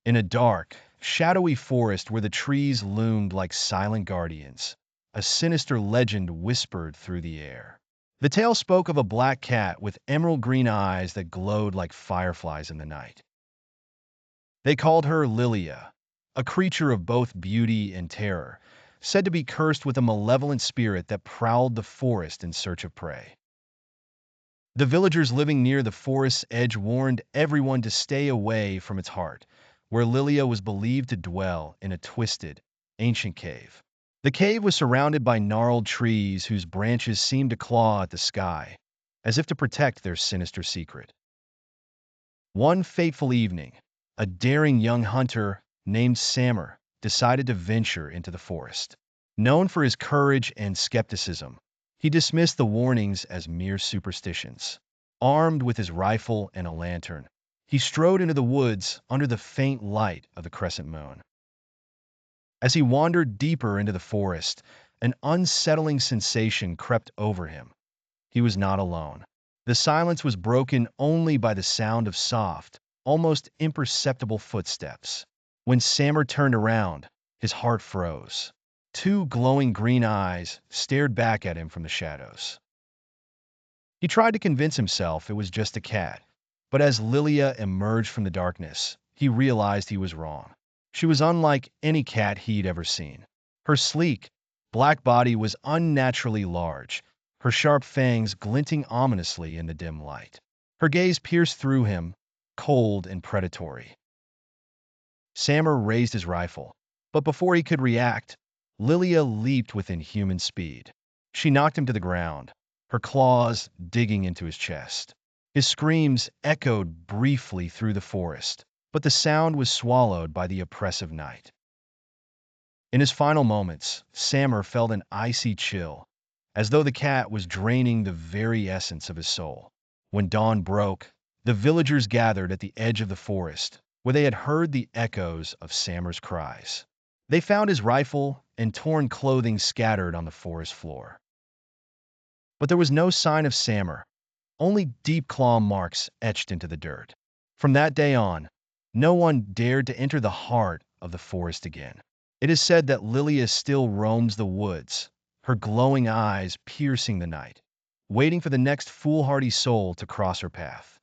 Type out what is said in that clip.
In a dark, shadowy forest where the trees loomed like silent guardians, a sinister legend whispered through the air. The tale spoke of a black cat with emerald green eyes that glowed like fireflies in the night. They called her Lilia, a creature of both beauty and terror, said to be cursed with a malevolent spirit that prowled the forest in search of prey. The villagers living near the forest's edge warned everyone to stay away from its heart, where Lilia was believed to dwell in a twisted, ancient cave. The cave was surrounded by gnarled trees whose branches seemed to claw at the sky, as if to protect their sinister secret. One fateful evening, a daring young hunter named Sammer decided to venture into the forest. Known for his courage and skepticism, he dismissed the warnings as mere superstitions. Armed with his rifle and a lantern, he strode into the woods under the faint light of the crescent moon. As he wandered deeper into the forest, an unsettling sensation crept over him. He was not alone. The silence was broken only by the sound of soft, almost imperceptible footsteps. When Sammer turned around, his heart froze. Two glowing green eyes stared back at him from the shadows. He tried to convince himself it was just a cat, but as Lilia emerged from the darkness, he realized he was wrong. She was unlike any cat he'd ever seen. Her sleek, black body was unnaturally large, her sharp fangs glinting ominously in the dim light. Her gaze pierced through him, cold and predatory. Sammer raised his rifle, but before he could react, Lilia leaped within human speed. She knocked him to the ground, her claws digging into his chest. His screams echoed briefly through the forest, but the sound was swallowed by the oppressive night. In his final moments, Sammer felt an icy chill, as though the cat was draining the very essence of his soul. When dawn broke, the villagers gathered at the edge of the forest, where they had heard the echoes of Sammer's cries. They found his rifle and torn clothing scattered on the forest floor. But there was no sign of Sammer, only deep claw marks etched into the dirt. From that day on, no one dared to enter the heart of the forest again. It is said that Lilia still roams the woods, her glowing eyes piercing the night, waiting for the next foolhardy soul to cross her path.